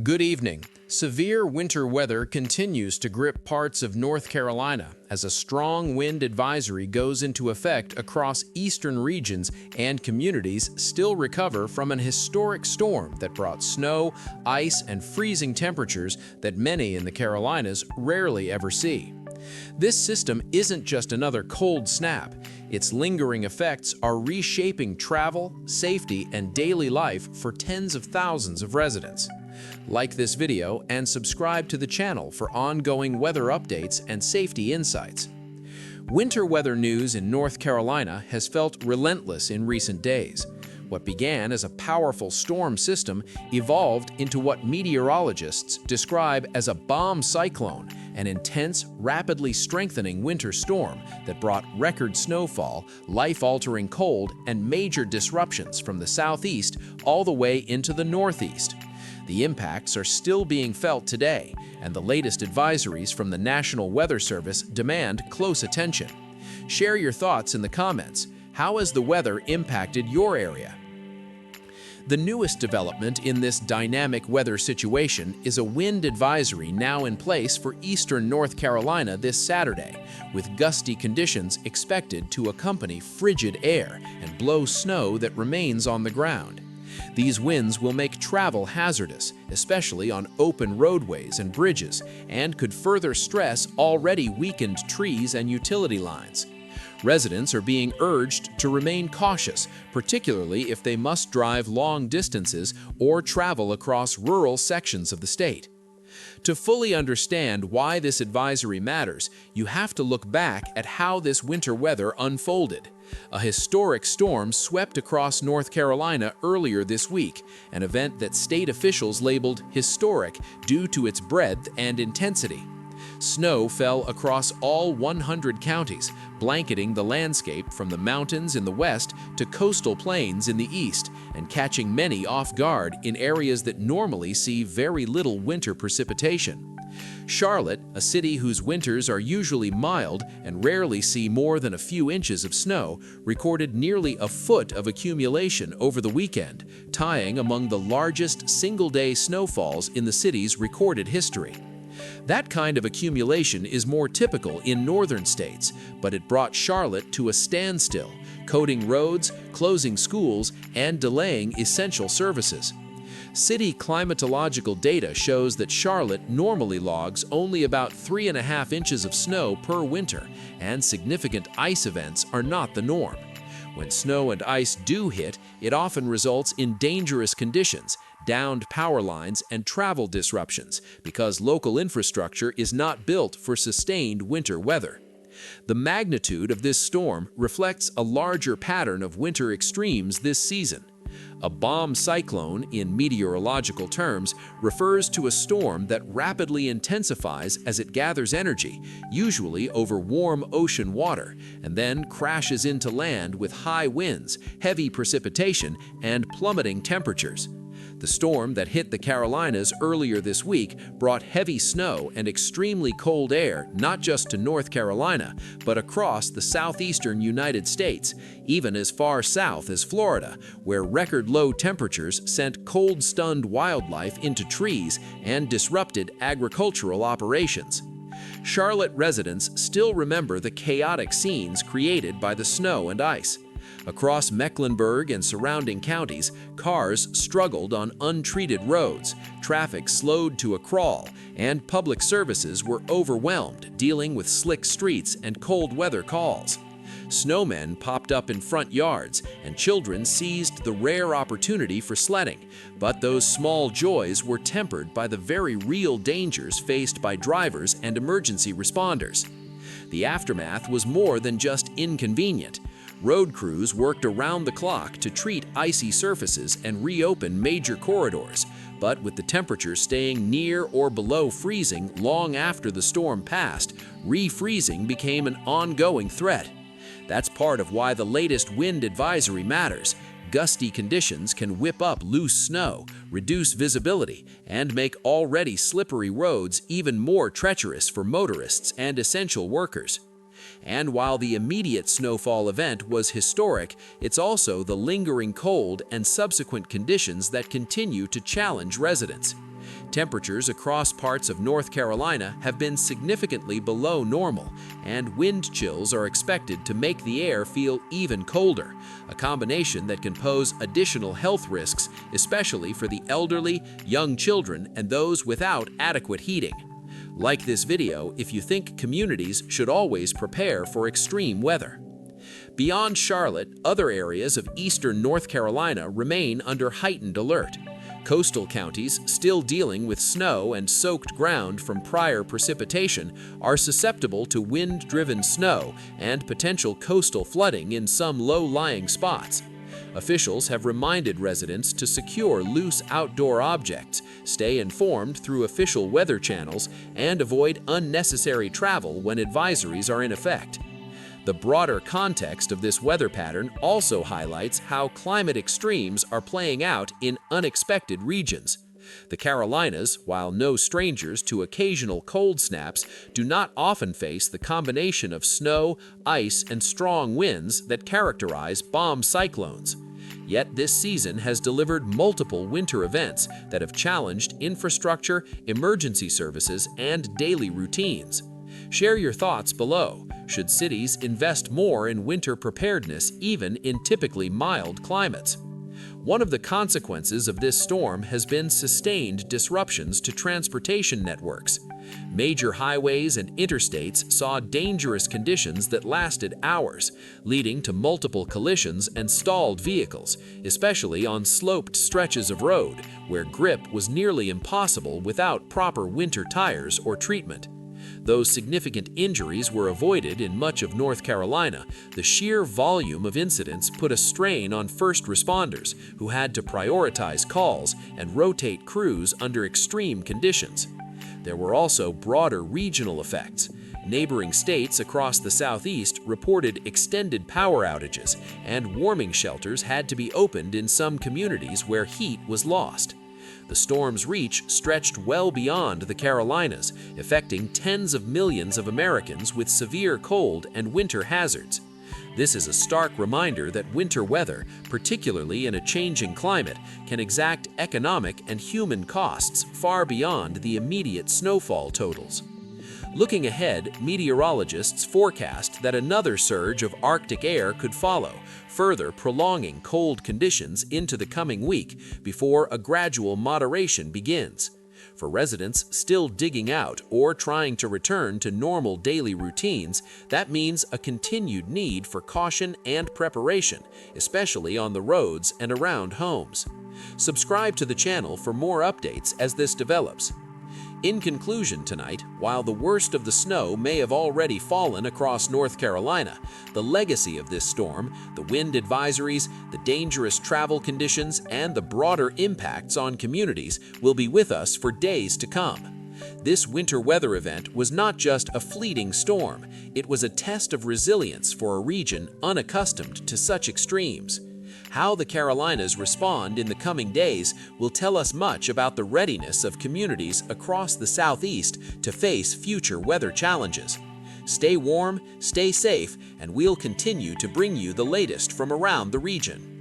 Good evening. Severe winter weather continues to grip parts of North Carolina as a strong wind advisory goes into effect across eastern regions, and communities still recover from an historic storm that brought snow, ice, and freezing temperatures that many in the Carolinas rarely ever see. This system isn't just another cold snap. Its lingering effects are reshaping travel, safety, and daily life for tens of thousands of residents. Like this video and subscribe to the channel for ongoing weather updates and safety insights. Winter weather news in North Carolina has felt relentless in recent days. What began as a powerful storm system evolved into what meteorologists describe as a bomb cyclone, an intense, rapidly strengthening winter storm that brought record snowfall, life-altering cold, and major disruptions from the southeast all the way into the northeast. The impacts are still being felt today, and the latest advisories from the National Weather Service demand close attention. Share your thoughts in the comments. How has the weather impacted your area? The newest development in this dynamic weather situation is a wind advisory now in place for eastern North Carolina this Saturday, with gusty conditions expected to accompany frigid air and blow snow that remains on the ground. These winds will make travel hazardous, especially on open roadways and bridges, and could further stress already weakened trees and utility lines. Residents are being urged to remain cautious, particularly if they must drive long distances or travel across rural sections of the state. To fully understand why this advisory matters, you have to look back at how this winter weather unfolded. A historic storm swept across North Carolina earlier this week, an event that state officials labeled historic due to its breadth and intensity. Snow fell across all 100 counties, blanketing the landscape from the mountains in the west to coastal plains in the east, and catching many off guard in areas that normally see very little winter precipitation. Charlotte, a city whose winters are usually mild and rarely see more than a few inches of snow, recorded nearly a foot of accumulation over the weekend, tying among the largest single-day snowfalls in the city's recorded history. That kind of accumulation is more typical in northern states, but it brought Charlotte to a standstill, coating roads, closing schools, and delaying essential services. City climatological data shows that Charlotte normally logs only about 3.5 inches of snow per winter, and significant ice events are not the norm. When snow and ice do hit, it often results in dangerous conditions, downed power lines, and travel disruptions because local infrastructure is not built for sustained winter weather. The magnitude of this storm reflects a larger pattern of winter extremes this season. A bomb cyclone, in meteorological terms, refers to a storm that rapidly intensifies as it gathers energy, usually over warm ocean water, and then crashes into land with high winds, heavy precipitation, and plummeting temperatures. The storm that hit the Carolinas earlier this week brought heavy snow and extremely cold air not just to North Carolina, but across the southeastern United States, even as far south as Florida, where record low temperatures sent cold-stunned wildlife into trees and disrupted agricultural operations. Charlotte residents still remember the chaotic scenes created by the snow and ice. Across Mecklenburg and surrounding counties, cars struggled on untreated roads, traffic slowed to a crawl, and public services were overwhelmed dealing with slick streets and cold weather calls. Snowmen popped up in front yards, and children seized the rare opportunity for sledding, but those small joys were tempered by the very real dangers faced by drivers and emergency responders. The aftermath was more than just inconvenient. Road crews worked around the clock to treat icy surfaces and reopen major corridors, but with the temperature staying near or below freezing long after the storm passed, refreezing became an ongoing threat. That's part of why the latest wind advisory matters. Gusty conditions can whip up loose snow, reduce visibility, and make already slippery roads even more treacherous for motorists and essential workers. And while the immediate snowfall event was historic, it's also the lingering cold and subsequent conditions that continue to challenge residents. Temperatures across parts of North Carolina have been significantly below normal, and wind chills are expected to make the air feel even colder, a combination that can pose additional health risks, especially for the elderly, young children, and those without adequate heating. Like this video if you think communities should always prepare for extreme weather. Beyond Charlotte, other areas of eastern North Carolina remain under heightened alert. Coastal counties still dealing with snow and soaked ground from prior precipitation are susceptible to wind-driven snow and potential coastal flooding in some low-lying spots. Officials have reminded residents to secure loose outdoor objects, stay informed through official weather channels, and avoid unnecessary travel when advisories are in effect. The broader context of this weather pattern also highlights how climate extremes are playing out in unexpected regions. The Carolinas, while no strangers to occasional cold snaps, do not often face the combination of snow, ice, and strong winds that characterize bomb cyclones. Yet this season has delivered multiple winter events that have challenged infrastructure, emergency services, and daily routines. Share your thoughts below. Should cities invest more in winter preparedness even in typically mild climates? One of the consequences of this storm has been sustained disruptions to transportation networks. Major highways and interstates saw dangerous conditions that lasted hours, leading to multiple collisions and stalled vehicles, especially on sloped stretches of road, where grip was nearly impossible without proper winter tires or treatment. Though significant injuries were avoided in much of North Carolina, the sheer volume of incidents put a strain on first responders, who had to prioritize calls and rotate crews under extreme conditions. There were also broader regional effects. Neighboring states across the southeast reported extended power outages, and warming shelters had to be opened in some communities where heat was lost. The storm's reach stretched well beyond the Carolinas, affecting tens of millions of Americans with severe cold and winter hazards. This is a stark reminder that winter weather, particularly in a changing climate, can exact economic and human costs far beyond the immediate snowfall totals. Looking ahead, meteorologists forecast that another surge of Arctic air could follow, further prolonging cold conditions into the coming week before a gradual moderation begins. For residents still digging out or trying to return to normal daily routines, that means a continued need for caution and preparation, especially on the roads and around homes. Subscribe to the channel for more updates as this develops. In conclusion tonight, while the worst of the snow may have already fallen across North Carolina, the legacy of this storm, the wind advisories, the dangerous travel conditions, and the broader impacts on communities will be with us for days to come. This winter weather event was not just a fleeting storm, it was a test of resilience for a region unaccustomed to such extremes. How the Carolinas respond in the coming days will tell us much about the readiness of communities across the Southeast to face future weather challenges. Stay warm, stay safe, and we'll continue to bring you the latest from around the region.